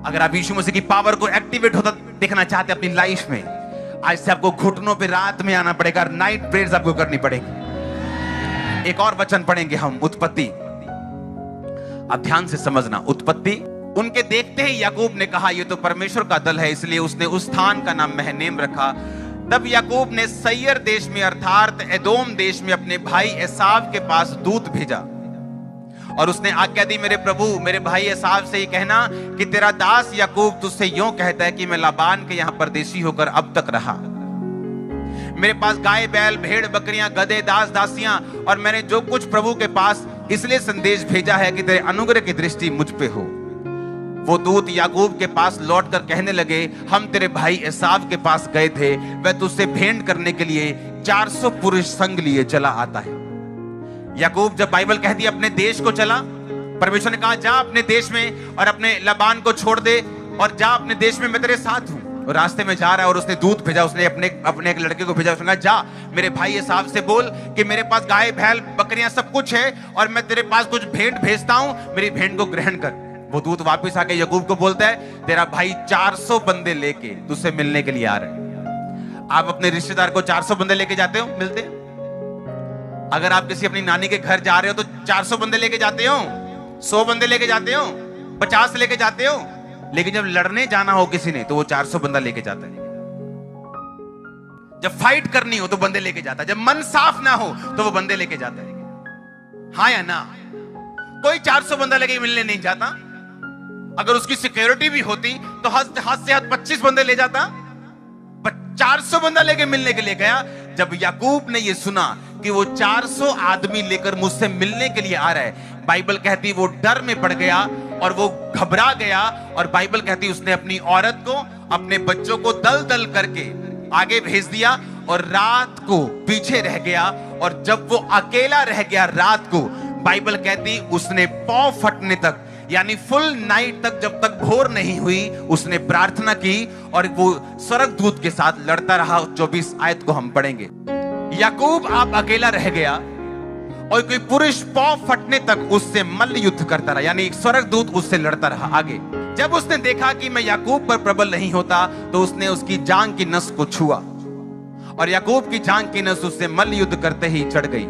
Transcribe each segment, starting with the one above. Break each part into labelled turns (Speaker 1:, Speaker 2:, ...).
Speaker 1: अगर आप यीशु मसीह की पावर को एक्टिवेट होता देखना चाहते हैं अपनी लाइफ में, आज से आपको घुटनों पे रात में आना पड़ेगा, नाइट प्रेयर्स आपको करनी पड़ेगी। एक और वचन पढ़ेंगे हम, उत्पत्ति। आप ध्यान से समझना, उत्पत्ति। उनके देखते ही याकूब ने कहा ये तो परमेश्वर का दल है, इसलिए उसने उस स्थान का नाम महनेम रखा। तब याकूब ने सैयर देश में अर्थात एदोम देश में अपने भाई एसाव के पास दूत भेजा और उसने आज्ञा दी, मेरे प्रभु मेरे भाई एसाव से ये कहना कि तेरा दास याकूब तुझसे यूं कहता है कि मैं लाबान के यहां परदेशी होकर अब तक रहा। मेरे पास गाय बैल भेड़ बकरियां गधे दास दासियां, और मैंने जो कुछ प्रभु के पास इसलिए संदेश भेजा है कि तेरे अनुग्रह की दृष्टि मुझ पे हो। वो दूत याकूब के पास लौटकर कहने लगे, हम तेरे भाई एसाव के पास गए थे, वह तुझसे भेंट करने के लिए 400 पुरुष संग लिए चला आता है। याकूब जब बाइबल कहती है अपने देश को चला, परमेश्वर ने कहा जा अपने देश में और अपने लाबान को छोड़ दे और जा अपने देश में, मैं तेरे साथ हूं। और रास्ते में जा रहा है और उसने दूत भेजा, उसने अपने एक लड़के को भेजा, उसने कहा जा मेरे भाई एसाव से बोल कि मेरे पास गाय बैल बकरियां सब कुछ है और मैं तेरे पास कुछ भेंट भेजता हूं, मेरी भेंट को ग्रहण कर। वो दूत वापस आके याकूब को बोलता है, तेरा भाई 400 बंदे लेके तुझसे मिलने के लिए आ रहे हैं। आप अपने रिश्तेदार को 400 बंदे लेके जाते हो मिलते? अगर आप किसी अपनी नानी के घर जा रहे हो तो 400 बंदे लेके जाते हो, 100 बंदे लेके जाते हो, 50 लेके जाते हो, लेकिन जब लड़ने जाना हो किसी ने तो वो 400 बंदा लेके जाता है। जब फाइट करनी हो तो बंदे लेके जाता है, जब मन साफ ना हो तो वो बंदे लेके जाता है। हाँ या ना? कोई 400 बंदा लेके मिलने नहीं जाता। अगर उसकी सिक्योरिटी भी होती तो हद से हद 25 बंदे ले जाता, 400 बंदा लेके मिलने के लिए गया। जब याकूब ने ये सुना कि वो 400 आदमी लेकर मुझसे मिलने के लिए आ रहा है, बाइबल कहती वो डर में पड़ गया और वो घबरा गया। और बाइबल कहती उसने अपनी औरत को अपने बच्चों को दल दल करके आगे भेज दिया और रात को पीछे रह गया। और जब वो अकेला रह गया रात को, बाइबल कहती उसने पांव फटने तक यानी फुल नाइट तक, जब तक भोर नहीं हुई, उसने प्रार्थना की और वो स्वर्गदूत के साथ लड़ता रहा। 24 आयत को हम पढ़ेंगे। याकूब आप अकेला रह गया और कोई पुरुष पांव फटने तक उससे मल्ल युद्ध करता रहा, यानी एक स्वर्गदूत उससे लड़ता रहा। आगे जब उसने देखा कि मैं याकूब पर प्रबल नहीं होता तो उसने उसकी जांघ की नस को छुआ और याकूब की जांघ की नस उससे मल्ल युद्ध करते ही चढ़ गई।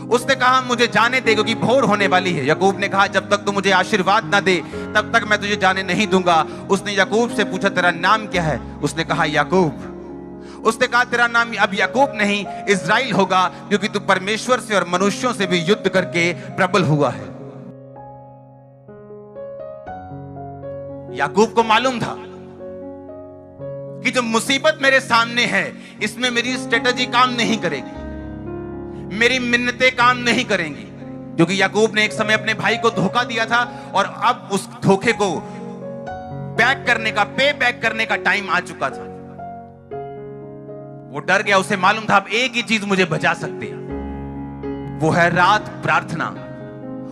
Speaker 1: उसने कहा मुझे जाने दे क्योंकि भोर होने वाली है। याकूब ने कहा जब तक तू मुझे आशीर्वाद ना दे तब तक मैं तुझे जाने नहीं दूंगा। उसने याकूब से पूछा तेरा नाम क्या है? उसने कहा याकूब। उसने कहा तेरा नाम अब याकूब नहीं इज़राइल होगा, क्योंकि तू परमेश्वर से और मनुष्यों से भी युद्ध करके प्रबल हुआ है। याकूब को मालूम था कि जो मुसीबत मेरे सामने है इसमें मेरी स्ट्रेटजी काम नहीं करेगी, मेरी मिन्नतें काम नहीं करेंगी, क्योंकि याकूब ने एक समय अपने भाई को धोखा दिया था और अब उस धोखे को बैक करने का, पे बैक करने का टाइम आ चुका था। वो डर गया, उसे मालूम था अब एक ही चीज मुझे बचा सकती है, वो है रात प्रार्थना।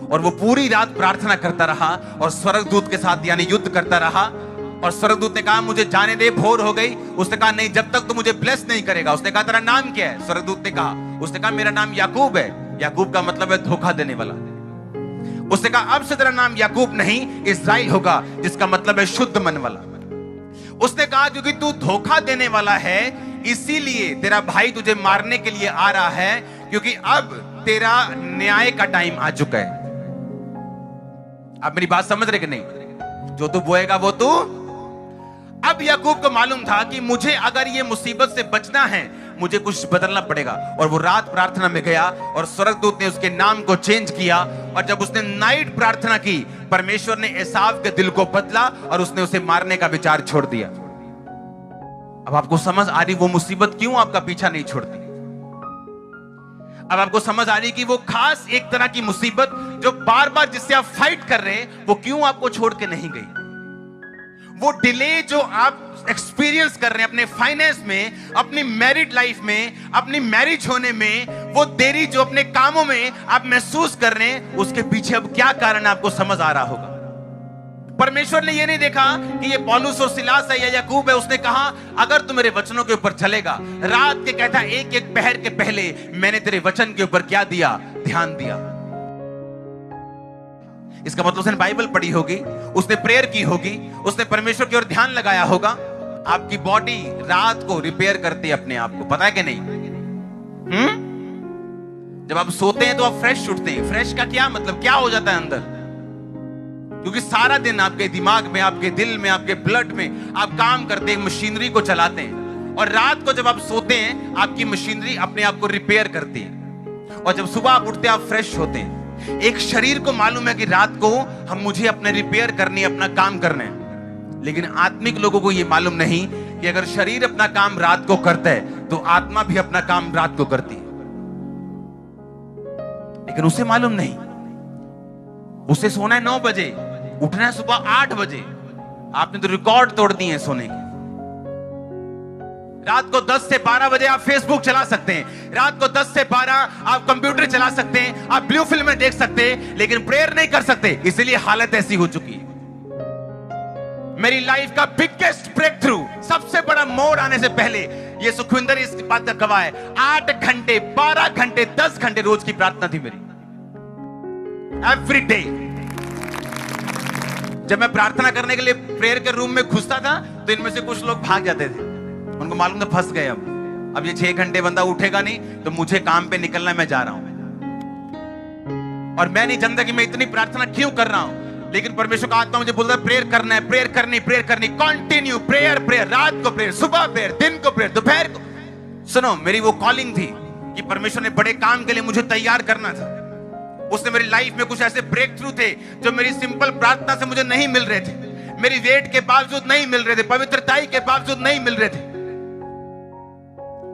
Speaker 1: और वो पूरी रात प्रार्थना करता रहा और स्वर्गदूत के साथ यानी युद्ध करता रहा। और स्वर्गदूत ने कहा मुझे जाने दे, भोर हो गई। उसने कहा नहीं, जब तक तू मुझे ब्लेस नहीं करेगा। उसने कहा तेरा नाम क्या है? स्वर्गदूत ने कहा, उसने कहा मेरा नाम याकूब है। याकूब का मतलब है धोखा देने वाला। उसने कहा अब से तेरा नाम याकूब नहीं इज़राइल होगा, जिसका मतलब है शुद्ध मन वाला। उसने कहा क्योंकि तू धोखा देने वाला है इसीलिए तेरा भाई तुझे मारने के लिए आ रहा है, क्योंकि अब तेरा न्याय का टाइम आ चुका है। आप मेरी बात समझ रहे कि नहीं? जो तू बोएगा वो तू। अब याकूब को मालूम था कि मुझे अगर ये मुसीबत से बचना है मुझे कुछ बदलना पड़ेगा। और वो रात प्रार्थना में गया और स्वर्गदूत ने उसके नाम को चेंज किया। और जब उसने नाइट प्रार्थना की, परमेश्वर ने एसाव के दिल को बदला और उसने उसे मारने का विचार छोड़ दिया। अब आपको समझ आ रही वो मुसीबत क्यों आपका पीछा नहीं छोड़ती? अब आपको समझ आ रही कि वो खास एक तरह की मुसीबत जो बार बार जिससे आप फाइट कर रहे हैं वो क्यों आपको छोड़ के नहीं गई? वो डिले जो आप एक्सपीरियंस कर रहे हैं अपने फाइनेंस में, अपनी मैरिड लाइफ में, अपनी मैरिज होने में, वो देरी जो अपने कामों में आप महसूस कर रहे हैं, उसके पीछे अब क्या कारण आपको समझ आ रहा होगा। परमेश्वर ने ये नहीं देखा कि ये पौलुस और सिलास है या याकूब है। उसने कहा अगर तू मेरे वचनों के ऊपर चलेगा, रात के कहता एक एक पहर के पहले मैंने तेरे वचन के ऊपर क्या दिया? ध्यान दिया। इसका मतलब उसने बाइबल पढ़ी होगी, उसने प्रेयर की होगी, उसने परमेश्वर की ओर ध्यान लगाया होगा। आपकी बॉडी रात को रिपेयर करती है अपने आप को, पता है कि नहीं? जब आप सोते हैं तो आप फ्रेश उठते हैं। फ्रेश का क्या मतलब, क्या हो जाता है अंदर? क्योंकि सारा दिन आपके दिमाग में, आपके दिल में, आपके ब्लड में आप काम करते हैं, मशीनरी को चलाते हैं। और रात को जब आप सोते हैं, आपकी मशीनरी अपने आप को रिपेयर करती है। और जब सुबह आप उठते हैं, आप फ्रेश होते हैं। एक शरीर को मालूम है कि रात को मुझे अपने रिपेयर करनी है, अपना काम करना है। लेकिन आत्मिक लोगों को यह मालूम नहीं कि अगर शरीर अपना काम रात को करता है तो आत्मा भी अपना काम रात को करती है। लेकिन उसे मालूम नहीं, उसे सोना है 9 बजे, उठना है सुबह 8 बजे। आपने तो रिकॉर्ड तोड़ दिए हैं सोने के। रात को 10 से 12 बजे आप फेसबुक चला सकते हैं, रात को 10 से 12 आप कंप्यूटर चला सकते हैं, आप ब्लू फिल्में देख सकते हैं, लेकिन प्रेयर नहीं कर सकते। इसलिए हालत ऐसी हो चुकी है। मेरी लाइफ का बिगेस्ट ब्रेक थ्रू, सबसे बड़ा मोड़ आने से पहले, ये सुखविंदर इस बात का गवाह है, 8 घंटे, 12 घंटे, 10 घंटे रोज की प्रार्थना थी मेरी, एवरी डे। जब मैं प्रार्थना करने के लिए प्रेयर के रूम में घुसता था तो इनमें से कुछ लोग भाग जाते थे। उनको मालूम था फंस गए, अब ये 6 घंटे बंदा उठेगा नहीं तो मुझे काम पे निकलना है, मैं जा रहा हूं। और मैं नहीं जानता कि मैं इतनी प्रार्थना क्यों कर रहा हूं, लेकिन परमेश्वर का आत्मा मुझे बोलता है प्रेयर करना है, प्रेयर करनी, कंटिन्यू प्रेयर, रात को प्रेयर, सुबह प्रेयर, दिन को प्रेयर, दोपहर को। सुनो, मेरी वो कॉलिंग थी कि परमेश्वर ने बड़े काम के लिए मुझे तैयार करना था। उसने मेरी लाइफ में कुछ ऐसे ब्रेक थ्रू थे जो मेरी सिंपल प्रार्थना से मुझे नहीं मिल रहे थे, मेरी वेट के बावजूद नहीं मिल रहे थे, पवित्रताई के बावजूद नहीं मिल रहे थे।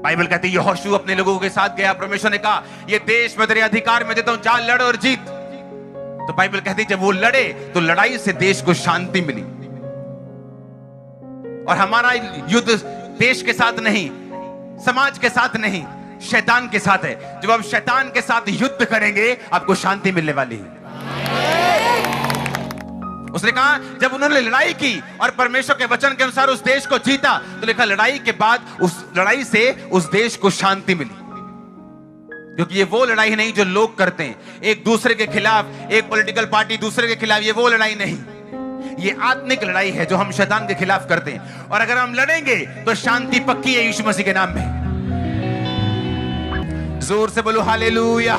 Speaker 1: बाइबल कहती है यहोशू अपने लोगों के साथ गया, परमेश्वर ने कहा ये देश मैं तेरे अधिकार में देता हूं, जा लड़ और जीत। तो बाइबल कहती है जब वो लड़े तो लड़ाई से देश को शांति मिली। और हमारा युद्ध देश के साथ नहीं, समाज के साथ नहीं, शैतान के साथ है। जब आप शैतान के साथ युद्ध करेंगे आपको शांति मिलने वाली है। उसने कहा जब उन्होंने लड़ाई की और परमेश्वर के वचन के अनुसार उस देश को जीता, तो लिखा लड़ाई के बाद उस लड़ाई से उस देश को शांति मिली। क्योंकि ये वो लड़ाई नहीं जो लोग करते हैं, एक दूसरे के खिलाफ, एक पॉलिटिकल पार्टी दूसरे के खिलाफ, ये वो लड़ाई नहीं, ये आत्मिक लड़ाई है जो हम शैतान के खिलाफ करते हैं। और अगर हम लड़ेंगे तो शांति पक्की है यीशु मसीह के नाम में। जोर से बोलो हालेलुया।